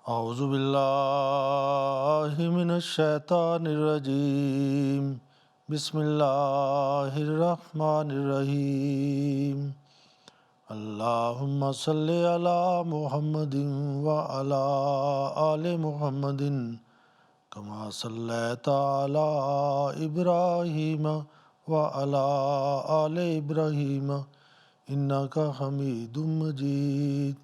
أعوذ بالله من الشيطان الرجيم بسم الله الرحمن الرحيم اللهم صل على محمد وعلى آل محمد كما صليت على إبراهيم وعلى آل إبراهيم إنك حميد مجيد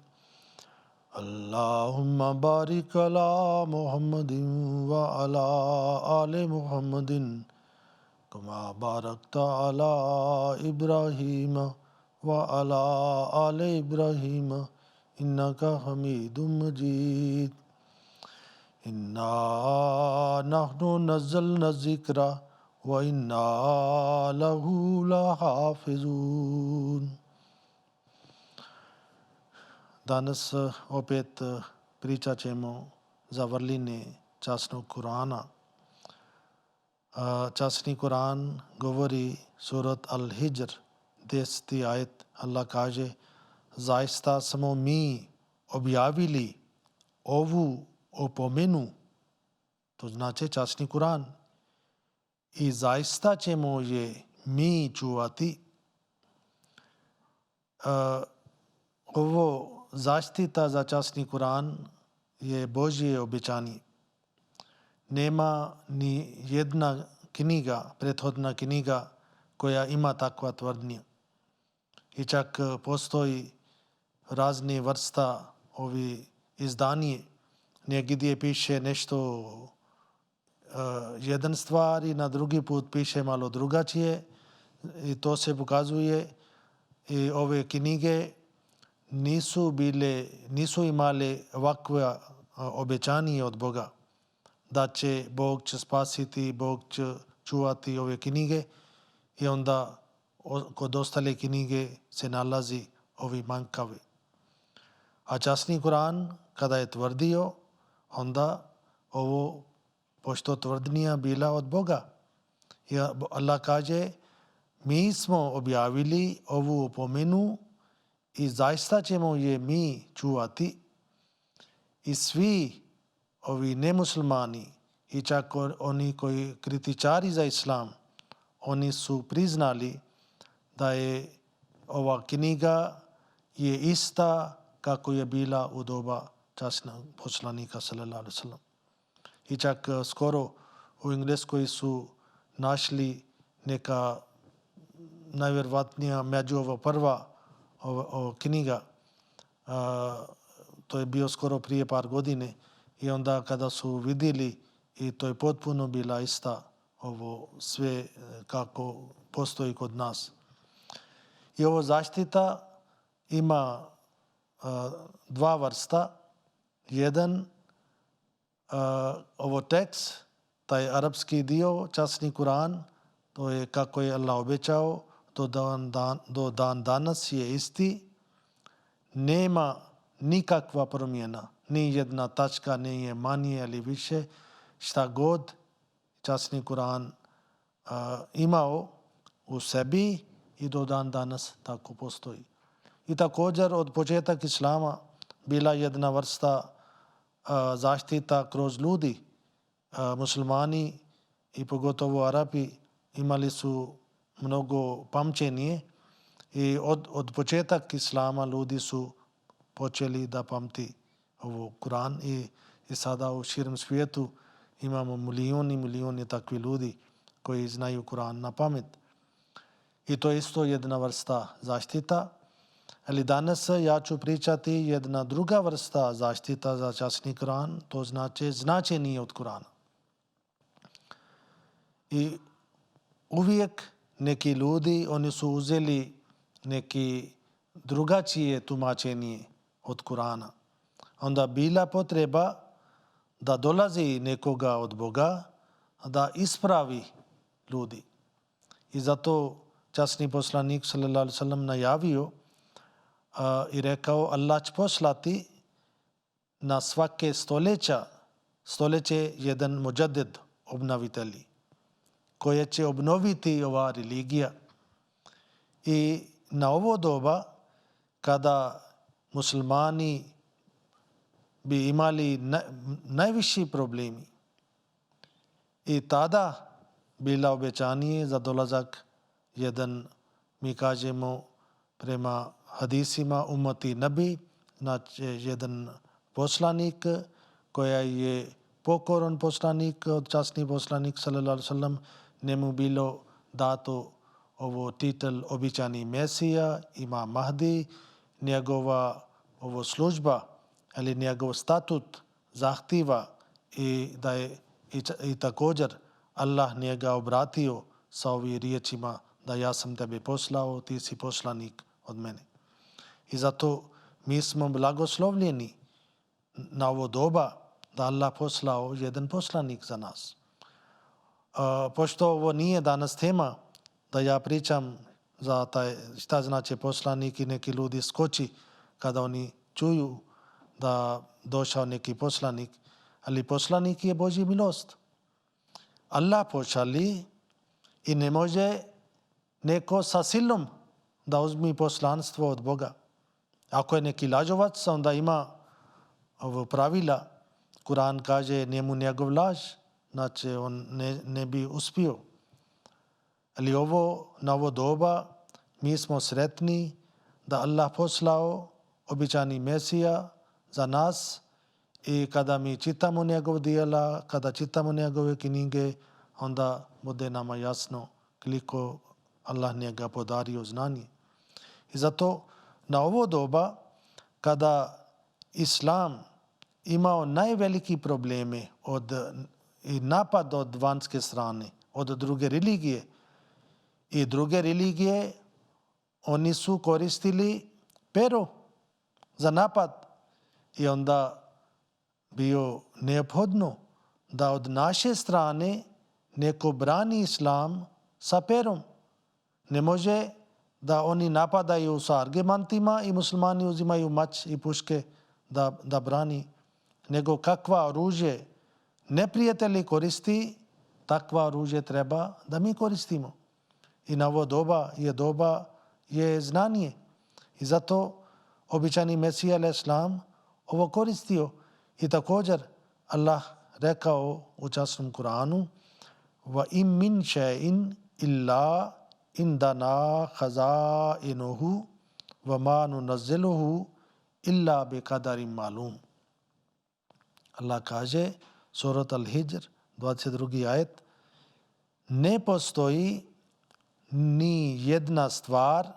اللهم بارك على محمد وعلى آل محمد كما باركت على إبراهيم وعلى آل إبراهيم إنك حميد مجيد إنا نحن نزلنا الذكر وإنا له لحافظون. Danas opet pričat ćemo za vrline časnog Kur'ana. Časni Kur'an govori surat Al-Hijr, 10. ajet. Allah kaže: zaista smo mi objavili ovu opomenu, to znači časni Kur'an, i zaista ćemo je mi čuvati. Ovo zaštita za časni Kur'an je Božje obećanje. Nema ni jedna knjiga, prethodna knjiga koja ima takva tvrdnja. I čak postoji razne vrsta ovi izdanje, negdje piše nešto jedan stvar i na drugi put piše malo drugačije, i to se pokazuje i ove knjige nisu imali ovakve obećanje od Boga da će Bog spasiti, Bog će čuvati ove knjige, i onda kod ostale knjige se nalazi ovi manjkavi. A časni Kur'an kada je tvrdio, onda ovo, pošto tvrdnija bila od Boga, i Allah kaže: mi smo objavili ovu opomenu i zaista ćemo je mi čuvati. I svi ovi nemuslimani i čak oni koji kritičari za islam, oni su priznali da je ova knjiga je ista kako je bila u doba časnog poslanika sallallahu alejhi ve sellem. I čak skoro u Engleskoj su našli neka najvjerovatnija među ova prva knjiga, to je bio skoro prije par godine, i onda kada su vidjeli, i to je potpuno bila ista ovo sve kako postoji kod nas. I ovo zaštita ima dva vrsta. Jedan, ovo tekst, taj arapski dio, časni Kur'an, to je kako je Allah obećao, do dan danas je isti, nema nikakva promjena, ni jedna tačka nije manje ili više, šta god časni Kur'an imao u sebi i do dan danas tako postoji. I također od početak Islama bila jedna vrsta zaštita kroz ljudi. Muslimani i pogotovo Arapi imali su mnogo pamćenje, i od početak Islama ljudi su počeli da pamti ovo Kur'an, i sada u širem svijetu imamo milijuni takvi ljudi koji znaju Kur'an na pamet. I to je isto jedna vrsta zaštita. Ali danas ja ću pričati jedna druga vrsta zaštita za časni Kur'an, to znači značenje od Kur'ana. I uvijek neki ljudi, oni su uzeli neki drugačije tumačenje od Kur'ana. Onda bila potreba da dolazi nekoga od Boga da ispravi ljudi. I zato časni poslanik sallallahu alejhi ve sellem najavio i rekao: Allah će poslati na svake stoljeće jedan muđadid, obnovitelj, koje će obnoviti ova religija. I na ovo doba kada muslimani bi imali najviši problemi. I tada bila obećanje za dolazak jedan, mi kažemo prema hadisima, umati nabi, znači jedan poslanik koja je pokoran poslanik, časni poslanik sallallahu alejhi ve sellem, njemu bilo dato ovo titel obećani Mesija, Imam Mahdi, njegova ovo služba ali njegov statut zahtjeva i da je i također Allah njega obratio sa ovim riječima da ja sam tebe poslao, ti si poslanik od mene. I zato mi smo blagoslovljeni na ovo doba da Allah poslao jedan poslanik za nas. Pošto ovo nije danas tema da ja pričam za taj, šta znači poslanik i neki ljudi skoči kada oni čuju da došao neki poslanik, ali poslanik je Božja milost. Allah pošalji i ne može neko sa silom da uzmi poslanstvo od Boga. Ako je neki lažovac, onda ima ovo pravila. Kur'an kaže njemu njegov laž, znači on ne bi uspio. Ali na ovo doba mi smo sretni da Allah poslao obećani Mesija za nas i kada mi čitamo njegov djela, kada čitamo njegove knjige, onda bude nama jasno koliko Allah njega podario znanje. I zato na ovo doba kada Islam imao najveliki probleme i napad od vanjske strane, od druge religije. I druge religije, oni su koristili pero za napad. I onda bio neophodno da od naše strane neko brani Islam sa perom. Ne može da oni napadaju sa argumentima i muslimani uzimaju mač i puške da brani, nego kakva oružje neprijatelji koristi, takva oružje treba da mi koristimo. I na ovo doba je znanje. I zato obećani Mesija al-Islam ovo koristio. I također Allah rekao u časnom Kur'anu wa im min shay'in illa indana khazainuhu wa ma nunazziluhu illa bi qadarin ma'lum. Allah kaže, Surat Al-Hijr, 22. ajet, ne postoji ni jedna stvar,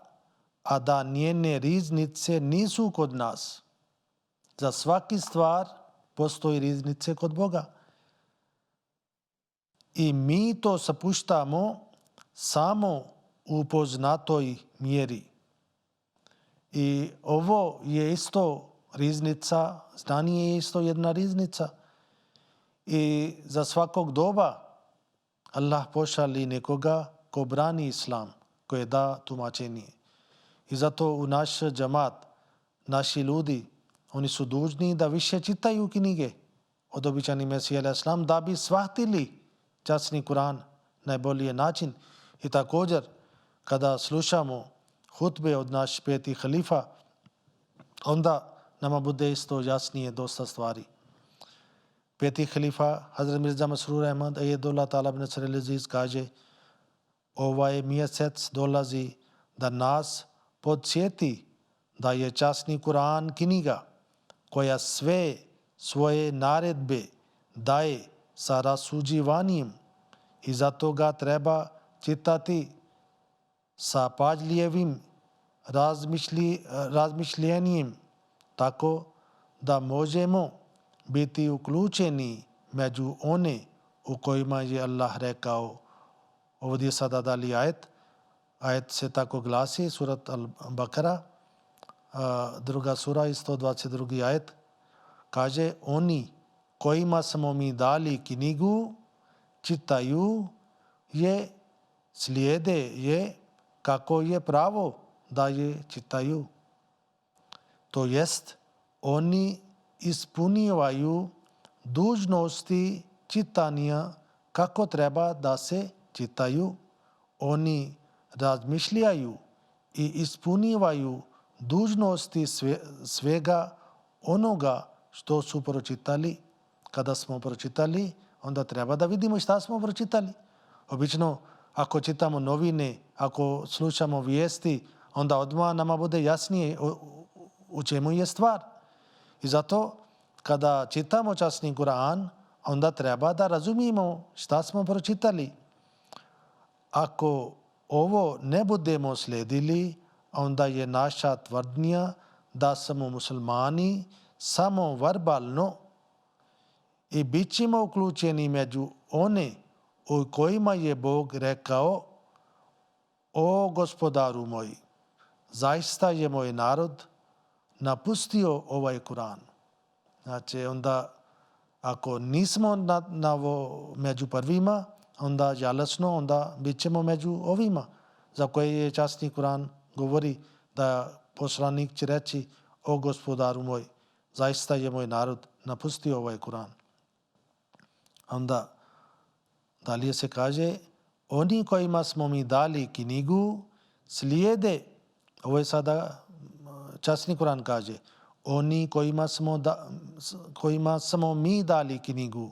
a da njene riznice nisu kod nas. Za svaki stvar postoji riznice kod Boga. I mi to sapuštamo samo u poznatoj mjeri. I ovo je isto riznica, znanje je isto jedna riznica. I za svakog doba Allah pošalji nekoga ko brani Islam, koje da tumačenje. I zato u naš džamat, naši ljudi, oni su dužni da više čitaju knjige od obećani Mesija al-Islam da bi shvatili časni Kur'an najbolji način. I također kada slušamo hutbe od naših 5 halifa, onda nama bude isto jasnije dosta stvari. 5. halifa Hazrat Mirza Masroor Ahmad Ayyadullah Ta'ala bin Nasr al-Aziz kaže, ovaj mjesec dolazi da nas podsjeti da je časni Kur'an knjiga koja sve svoje naredbe daje sa rasuđivanjem i zato ga treba čitati sa pažljivim razmišljenjem tako da možemo biti uključeni među one u kojima je Allah rekao. Ovdje sada dali ajet. Ajet se tako glasi, surat Al-Bakara, druga sura, 122. ajet. Kaže, oni kojima smo mi dali knjigu, čitaju je, slijede je kako je pravo da je čitaju. To jest, oni ispunjavaju dužnosti čitanja kako treba da se čitaju. Oni razmišljaju i ispunjavaju dužnosti svega onoga što su pročitali. Kada smo pročitali, onda treba da vidimo šta smo pročitali. Obično, ako čitamo novine, ako slušamo vijesti, onda odmah nama bude jasnije u čemu je stvar. I zato, kada čitamo časni Kur'an, onda treba da razumijemo šta smo pročitali. Ako ovo ne budemo slijedili, onda je naša tvrdnja da smo muslimani samo verbalno i bit ćemo uključeni među one u kojima je Bog rekao: o gospodaru moj, zaista je moj narod napustio ovaj Kur'an. Znači, onda ako nismo među prvima, onda žalosno, onda bit ćemo među ovima za koje je časni Kur'an govori da poslanik će reći: o gospodaru moj, zaista je moj narod napustio ovaj Kur'an. Onda dalje se kaže: oni kojima smo mi dali knjigu slijede, ovo je sada časni Kur'an kaže, oni kojima smo mi dali knjigu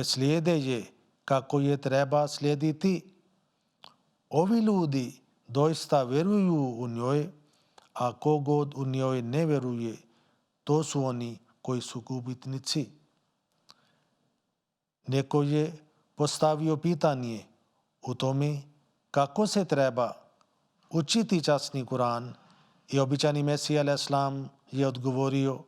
slijede je kako je treba slijediti. Ovi ljudi doista vjeruju u njoj, a kogod u njoj ne vjeruje, to su oni koji su gubitnici. Neko je postavio pitanje u tome kako se treba učiti časni Kur'an i običani Mesija a.s. je odgovorio,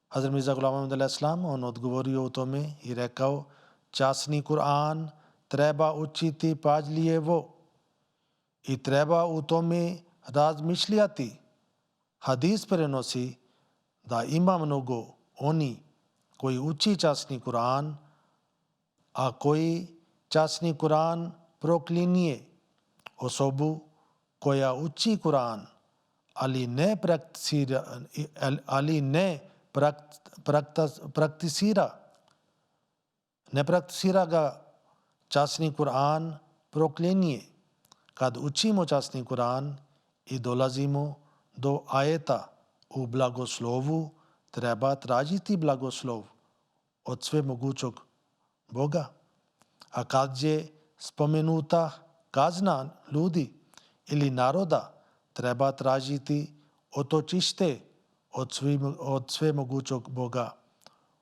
Hazrat Mirza Ghulam Ahmad a.s. on odgovorio u tome i rekao: časni Kur'an treba učiti pažljivo i treba u tome razmišljati. Hadis prenosi da ima mnogo oni koji uči časni Kur'an, a koji časni Kur'an proklinje. Osobu koja uči Kur'an, ali ne praktisira ga, časni Kur'an proklinje. Kad učimo časni Kur'an i dolazimo do ajeta u blagoslovu, treba tražiti blagoslov od svemogućog Boga. A kad je spomenuta kazna ljudi ili naroda, treba tražiti otočište od svemogućog Boga,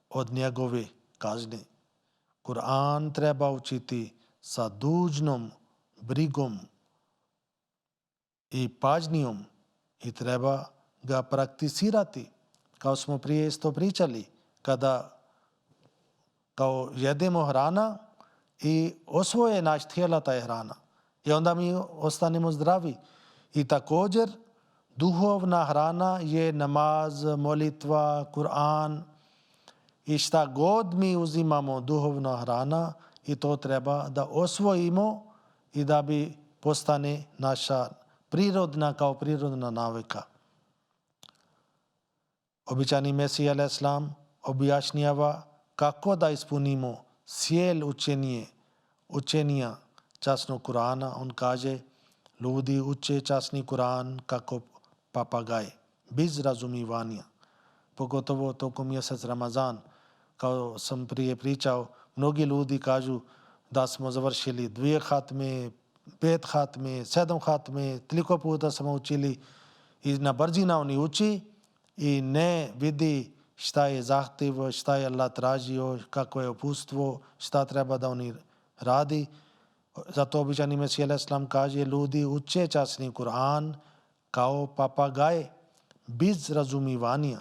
od njegove kazne. Kur'an treba učiti sa dužnom brigom i pažnjom i treba ga praktisirati. Kao smo prije isto pričali, kada kao jedemo hrana i osvoje naš tijela ta je hrana. I onda mi ostanemo zdravi. I također duhovna hrana je namaz, molitva, Kur'an i šta god mi uzimamo duhovna hrana i to treba da osvojimo i da bi postane naša prirodna navika. Običani Mesija a.s. objašnjava kako da ispunimo cijel učenja časnog Kur'ana. On kaže: ljudi uče časni Kur'an kako papagaj, bez razumijevanja. Pogotovo tokom mjesec Ramazan. Kao sam prije pričao, mnogi ljudi kažu da smo završili 2 hatme, 5 hatme, 7 hatme, toliko puta smo učili i na brzina oni uči i ne vidi šta je zahtjev, šta je Allah tražio, kako je uputstvo, šta treba da oni radi. Zato običani Mesija a.s. kaže: ljudi uče časni Kur'an kao papagaj, bez razumijevanja,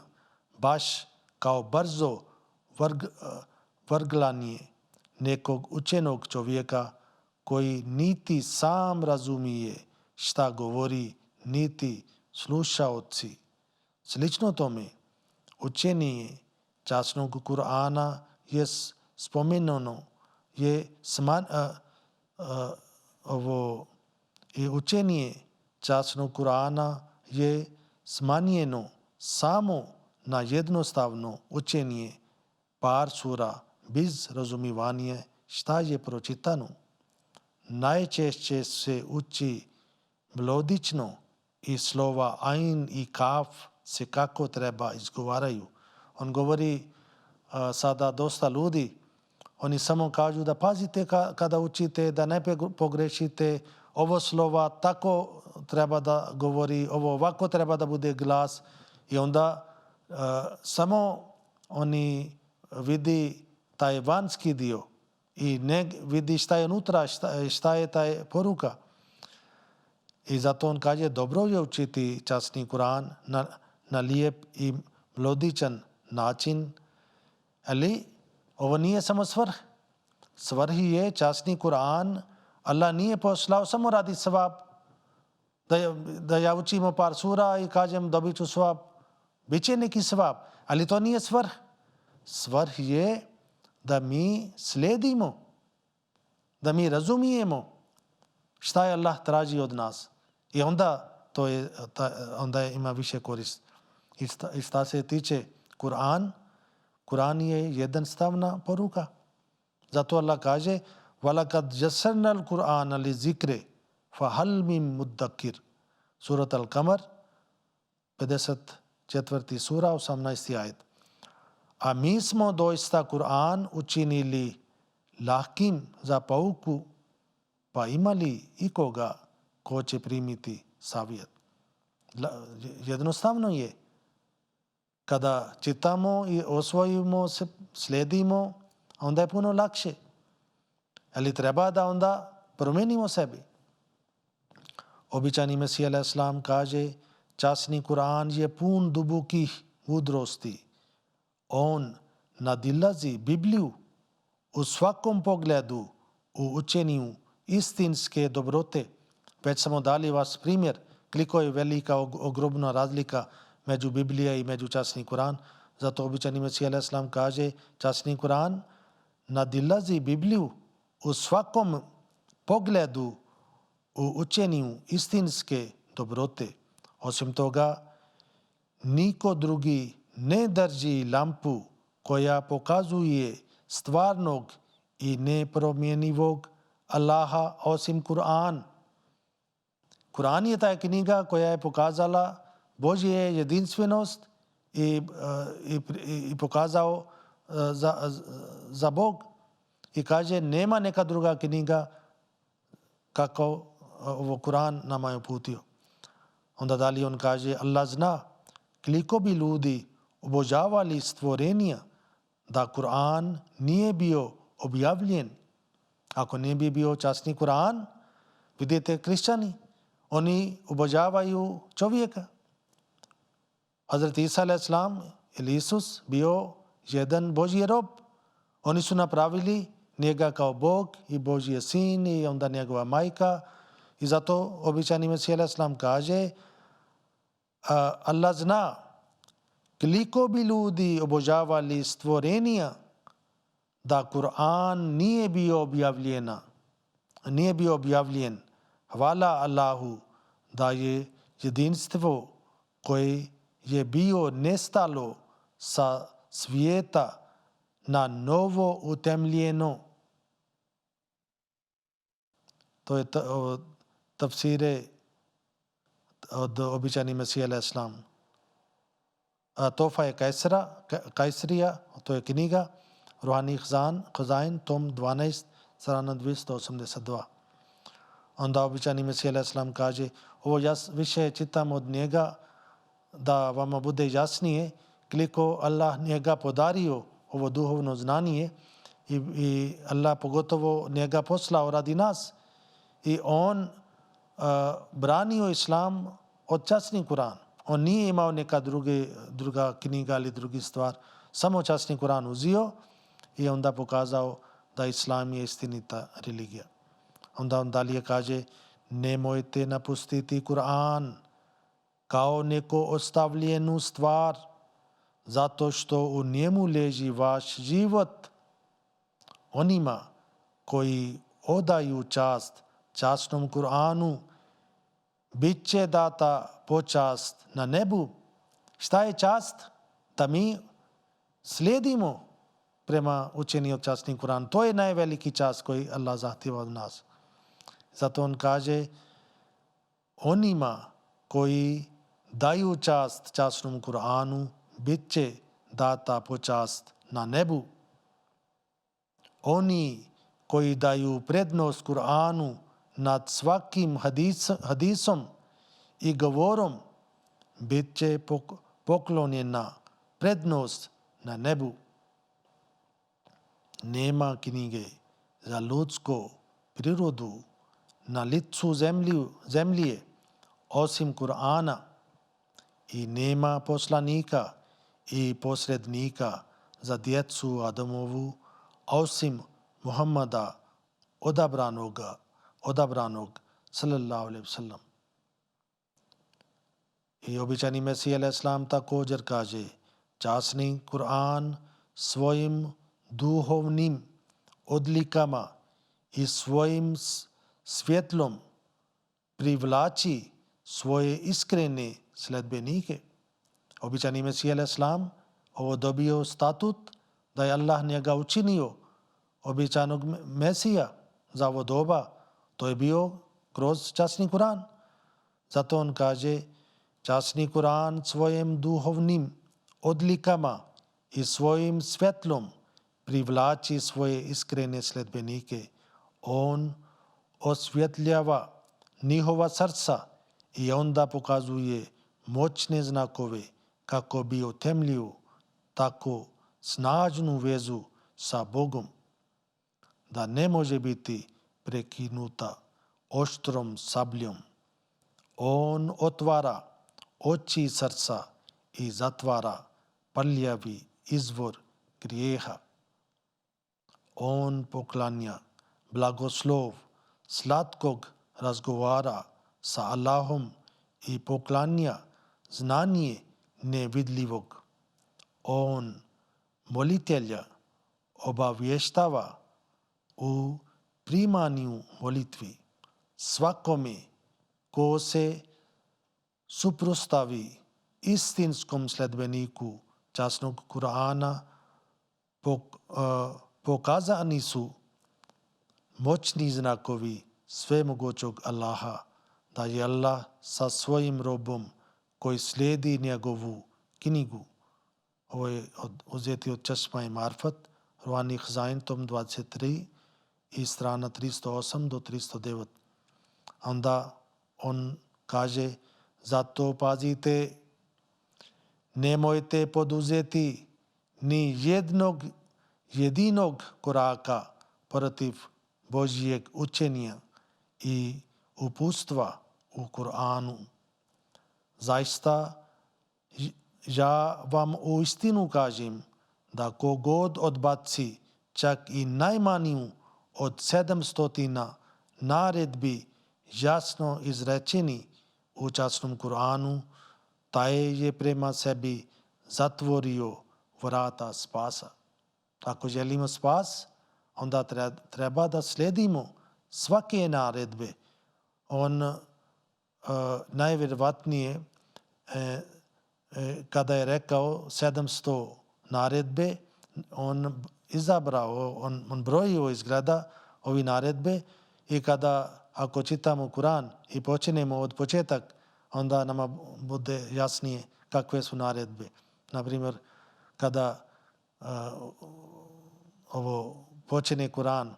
baš kao brzo vrglanje nekog učenog čovjeka koji niti sam razumije šta govori, niti slušaoci. Slično tome, učenje časnog Kur'ana je spomenuto, učenje časnog Kur'ana je smanjeno samo na jednostavno učenje par sura bez razumijevanja šta je pročitano. Najčešće se uči melodično i slova Ain i Kaf se kako treba izgovaraju. On govori sada dosta ljudi, oni samo kažu da pazite kada učite, da ne pogrešite, ovo slova tako treba da govori, ovo ovako treba da bude glas i onda samo oni vidi taj vanjski dio i ne vidi šta je unutra, šta je taj poruka. I zato on kaže dobro je učiti časni Kur'an na lijep i melodičan način, ali ovo nije samo svrh. Svrh je časni Kur'an. Allah nije poslao samo radi svab. Da ja učimo par sura i kažem dobit ću svab. Biće neki svab, ali to nije svrh. Svrh je da mi slijedimo, da mi razumijemo šta je Allah traži od nas. I onda onda ima više korist. I šta se tiče Kur'an je jednostavna poruka. Zato Allah kaže وَلَقَدْ جَسَّرْنَا الْقُرْآنَ لِذِكْرِ فَهَلْ مِن مُدَّكِرٍ Surat Al-Kamar 54. sura 18. ajet. A mi smo doista Kur'an učinili lahkim za pouku, pa imali ikoga ko će primiti savjet. Jednostavno je. Kada čitamo i osvojimo se, slijedimo, onda je puno lakše. Ali treba da onda promenimo sebi. Običajni Mesih a.s. kaže časni Kur'an je pun dubokih mudrosti. On nadilazi Bibliju u svakom pogledu u učenju istinske dobrote. Već smo dali vas primjer koliko je velika ogromna razlika među Biblija i među časni Kur'an. Zato običajni Mesih a.s. kaže časni Kur'an nadilazi Bibliju u svakom pogledu u učenju istinske dobrote. Osim toga, niko drugi ne drži lampu koja pokazuje stvarnog i nepromjenivog Allaha osim Kur'an. Kur'an je ta knjiga koja je pokazala Božje jedinstvenost i pokazao za Bog. I kaže nema neka druga knjiga kako ovo Kur'an nama je uputio. Onda dalje on kaže Allah zna koliko bi ljudi obožavali stvorenja da Kur'an nije bio objavljen. Ako ne bi bio časni Kur'an, vidite kršćani, oni obožavaju čovjeka. Hazrat Isa a.s. ili Isus bio jedan Božji rob. Oni su napravili njega kao Bog i Božji sin i onda njegova majka. I zato običajni Mesih a.s. kaže Allah zna koliko bi ljudi obožavali stvorenja da Kur'an nije bio objavljen. Hvala Allahu da je jedinstvo koje je bio nestalo sa svijeta na novo utemljeno. To je tafsire od običajni Mesih a.s. Tofa je Kajsrija, to je knjiga Ruhani Khazain, tom 12, strana 282. Onda običajni Mesih a.s. kaže, ovo ja više čitam od njega da vama bude jasnije koliko Allah njega podario ovo duhovno znanje i Allah pogotovo njega poslao radi nas i on branio islam od časni Kur'an. On nije imao neka druga knjiga ili drugi stvar. Samo časni Kur'an uzio i onda pokazao da islam je istinita religija. Onda on dalje kaže nemojte napustiti Kur'an kao neko ostavljenu stvar zato što u njemu leži vaš život. Onima koji odaju čast časnom Kur'anu bit će data počast na nebu. Šta je čast? Da mi slijedimo prema učenju od časni Kur'an. To je najveliki čast koji Allah zahtjeva od nas. Zato on kaže onima koji daju čast časnom Kur'anu, bit će data počast na nebu. Oni koji daju prednost Kur'anu nad svakim hadisom i govorom, bit će poklonjena prednost na nebu. Nema knjige za ljudsku prirodu na licu zemlje osim Kur'ana i nema poslanika i posrednika za djecu Adamovu osim Muhammada odabranog sallallahu alejhi ve sellem. I običajni Mesih alejhi selam također kaže: časni Kur'an svojim duhovnim odlikama i svojim svjetlom privlači svoje iskrene sledbenike. Običajni Mesih alejhi selam ovo dobio statut da je Allah njega učinio običajnog Mesija za ovo doba. To je bio kroz časni Kur'an. Zato on kaže: časni Kur'an svojim duhovnim odlikama i svojim svjetlom privlači svoje iskrene sledbenike. On osvjetljava njihova srca i onda pokazuje moćne znakove kako bi utemljio tako snažnu vezu sa Bogom da ne može biti prekinuta oštrom sabljom. On otvara oči srca i zatvara prljavi izvor grijeha. On poklanja blagoslov slatkog razgovara sa Allahom i poklanja znanje nevidljivog. On molitelja obavještava u primanju molitvi svakome ko se suprotstavi istinskom sledbeniku časnog Kur'ana. Pokazani su moćni znakovi svemogućog Allaha, da je Allah sa svojim robom koji slijedi njegovu knjigu. Ovo je uzeti od Češma i Marfat, Ruhani Hzain, tom 23 i strana 308 do 309. Onda on kaže: zato pazite, nemojte poduzeti ni jednog jedinog koraka protiv Božjeg učenja i upustva u Kur'anu. Zaista, ja vam uistinu kažem da kogod odbaci čak i najmanju od 700 naredbi jasno izrečeni u časnom Kur'anu, taj je prema sebi zatvorio vrata spasa. Ako želimo spas, onda treba da slijedimo svake naredbe. On najvjerovatnije kada je rekao 700 naredbe, on izabrao, on brojio izgleda ovi naredbe i ako čitamo Kur'an i počinemo od početak, onda nama bude jasnije kakve su naredbe. Naprimjer, kada ovo počine Kur'an,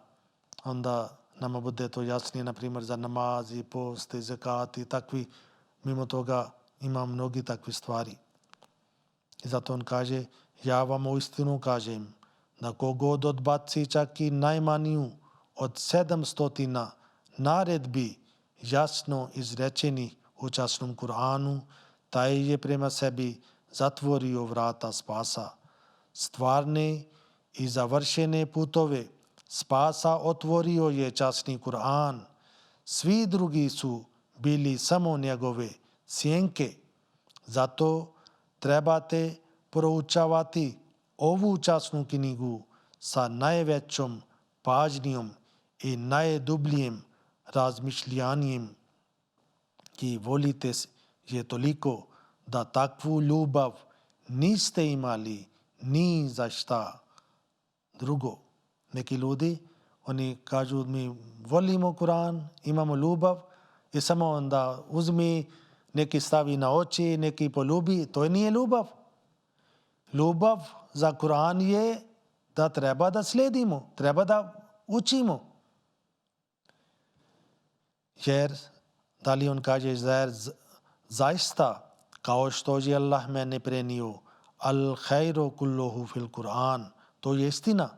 onda nama bude to jasnije, naprimjer, za namaz i post i zekat i takvi. Mimo toga ima mnogi takvi stvari. I zato on kaže: ja vam uistinu kažem da kogod odbaci čak i najmanju od 700 naredbi jasno izrečeni u časnom Kur'anu, taj je prema sebi zatvorio vrata spasa. Stvarne i završene putove spasa otvorio je časni Kur'an. Svi drugi su bili samo njegove sjenke. Zato trebate proučavati ovu časnu knjigu sa najvećom pažnjom i najdubljim razmišljanjem. I volite je toliko da takvu ljubav niste imali ni za šta drugo. Neki ljudi, oni kažu: mi volimo Kur'an, imamo ljubav i samo onda uzmi neki stavi na oči, neki poljubi. To nije ljubav. Ljubav za Kur'an je da treba da slijedimo, treba da učimo. Jer, dalje on kaže, zaista, kao što je Allah mene prenio, al khairu kulluhu fil Kur'an. To je istina.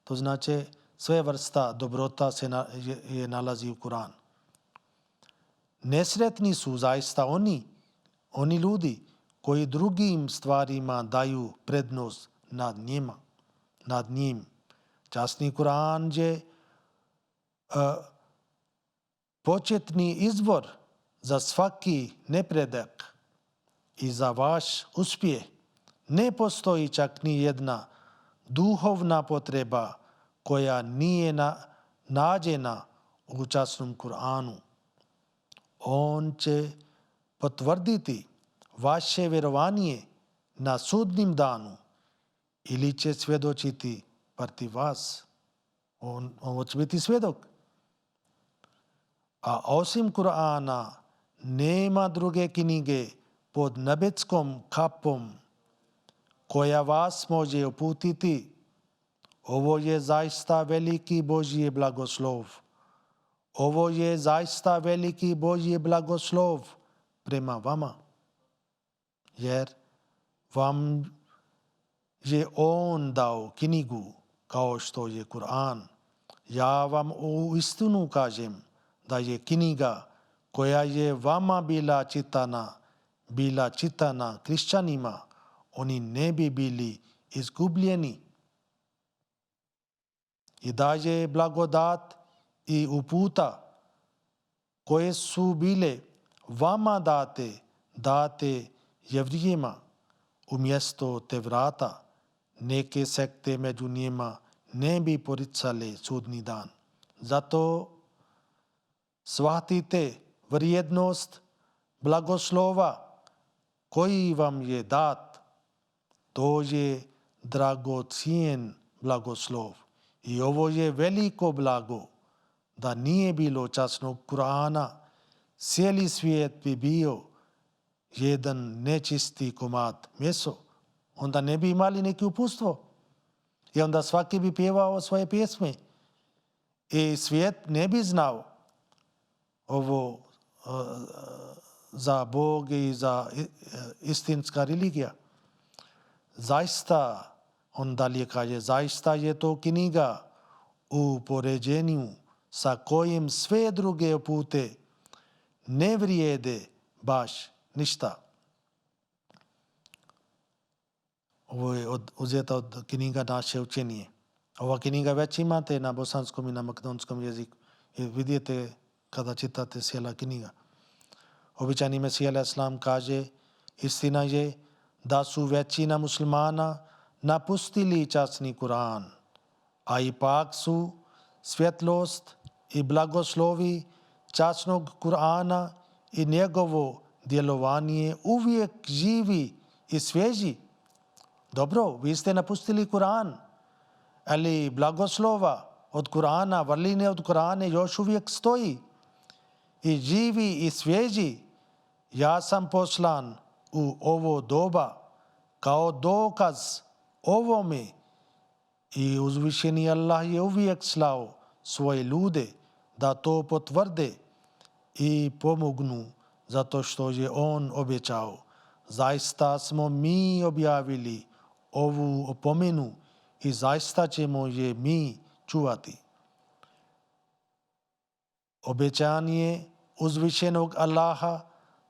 To znači sve vrsta dobrota se je nalazi u Kur'an. Nesretni su zaista oni ljudi koji drugim stvarima daju prednost nad njim. Časni Kur'an je početni izvor za svaki napredak i za vaš uspjeh. Ne postoji čak ni jedna duhovna potreba koja nije nađena u časnom Kur'anu. On će potvrditi vaše vjerovanje na sudnim danu ili će svjedočiti protiv vas. On će biti svjedok. A osim Kur'ana nema druge knjige pod nebeskom kapom koja vas može uputiti. Ovo je zaista veliki Božji blagoslov. Ovo je zaista veliki Božji blagoslov prema vama. Jer vam je on dao knjigu kao što je Kur'an. Ja vam u istinu kažem da je knjiga koja je vama bila čitana kršćanima, oni ne bi bili izgubljeni. I da je blagodat i uputa koje su bile vama date Jevrijima umjesto Tevrata, neke sekte među njima ne bi poricale sudni dan. Zato shvatite vrijednost blagoslova koji vam je dat. To je dragocjen blagoslov. I ovo je veliko blago. Da nije bilo časnog Kur'ana, cijeli svijet bi bio jedan nečisti komad meso. Onda ne bi imali neki uputstvo. I onda svaki bi pjevao svoje pjesme. I svijet ne bi znao ovo za Bog i za istinska religija. Zaista, on dalje kaže, zaista je to knjiga u poređenju sa kojim sve druge upute ne vrijede baš ništa. Ovo je uzeta od knjiga naše učenije. Ova knjiga već imate na bosanskom i na makedonskom jeziku. I vidite kada čitate cijela knjiga. Običajni Mesija alejhi selam kaže, istina je da su većina muslimana napustili časni Kur'an, a ipak su svjetlost i blagoslovi časnog Kur'ana i njegovo djelovanje uvijek živi i svježi. Dobro, vi ste napustili Kur'an, ali blagoslova od Kur'ana, vrline od Kur'ana još uvijek stoji i živi i svježi. Ja sam poslan u ovo doba kao dokaz ovome i uzvišeni Allah je uvijek slao svoje ljude da to potvrde i pomognu zato što je on obećao. Zaista smo mi objavili ovu opomenu i zaista ćemo je mi čuvati. Obećanje uzvišenog Allaha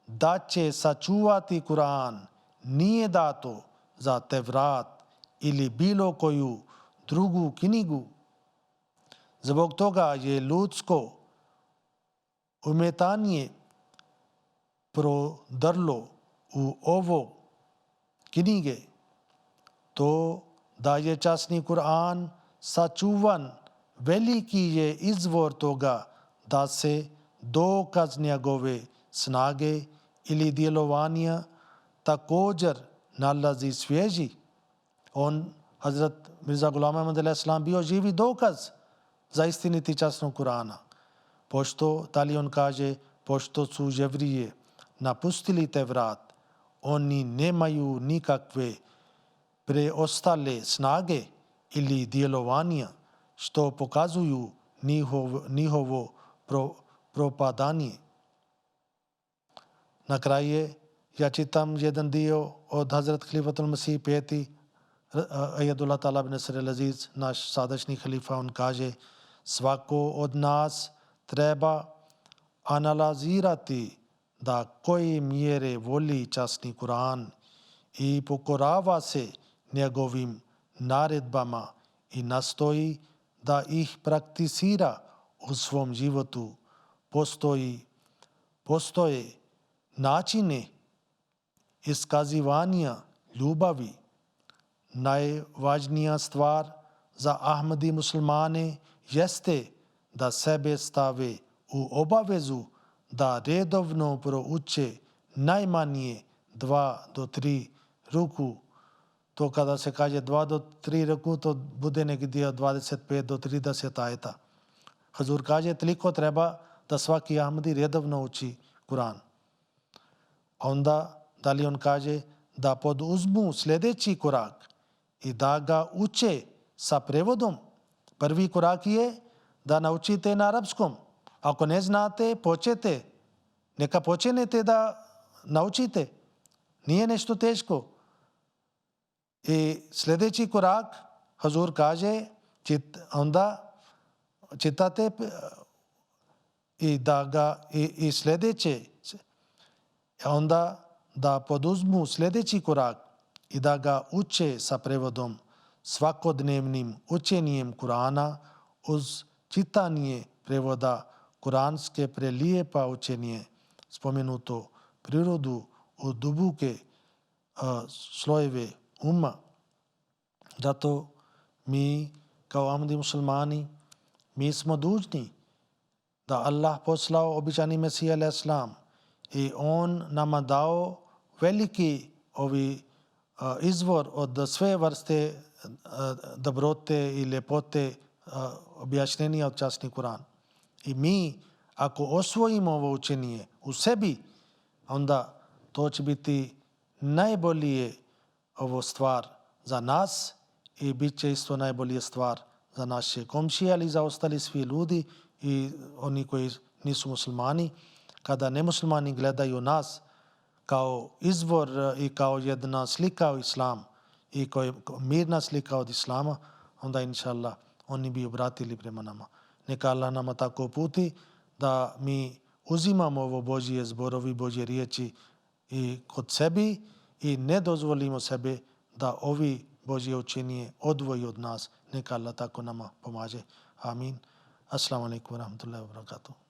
da će sačuvati Kur'an nije dato za Tevrat ili bilo koju drugu knjigu. Zbog toga je ljudsko umetanje prodrlo u ovo knjige. To da je časni Kur'an sačuvan, veliki je izvor toga da se dokaz njegove snage ili djelovanja također nalazi svježi. Hazrat Mirza Ghulam Ahmad alejhi selam bio živi dokaz za istiniti časnog Kur'ana. Pošto, dalje on kaže, pošto su Jevrije napustili Tevrat, oni nemaju nikakve preostale snage ili djelovanja što pokazuju njihovo propadanje. Na kraju ja čitam jedan dio od Hazrat Khalifatul Masih peti Ayatullah Ta'ala bin Nasr al-Aziz, naš sadašnji halifa. On kaže: svako od nas treba analizirati da koje mjere voli časni Kur'an i pokorava se njegovim naredbama i nastoji da ih praktisira u svom životu. Postoje načine iskazivanja ljubavi. Najvažnija stvar za Ahmadi muslimane jeste da sebe stave u obavezu da redovno prouče najmanje 2 do 3 ruku. To kada se kaže 2 do 3 ruku, to bude negdje od 25 do 30 ajeta. Hazur kaže toliko treba da svaki Ahmadi redovno uči Kur'an. Onda dalje on kaže da poduzmu sljedeći korak i da ga uče sa prevodom. Prvi korak je da naučite na arapskom. Ako ne znate, počete. Neka počnete da naučite. Nije nešto teško. I sljedeći korak, Hazur kaže, onda čitate i da ga i sljedeće, onda da poduzmu sljedeći korak i da ga uče sa prevodom, svakodnevnim učenjem Kur'ana uz čitanje prevoda kuranske prelijepa učenje, spomenuto prirodu u duboke slojeve umma. Zato mi kao Ahmadi muslimani, mi smo dužni da Allah poslao običani Mesija alaih salam i on nama dao veliki izvor od sve vrste dobrote i ljepote objašnjenja od časni Kur'an. I mi ako osvojimo ovo učenje u sebi, onda to će biti najbolje stvar za nas i bit će isto najbolje stvar za naše komšije, ali i za ostali svi ljudi i oni koji nisu muslimani. Kada nemuslimani gledaju nas kao izvor i kao jedna slika od Islam i kao mirna slika od Islama, onda inša Allah oni bi obratili prema nama. Neka Allah nama tako uputi da mi uzimamo ovo Božje zborovi, Božje riječi i kod sebi i ne dozvolimo sebe da ovi Božje učenje odvoji od nas. Neka Allah tako nama pomaže. Amin. Assalamu alaikum wa rahmatullahi wa barakatuh.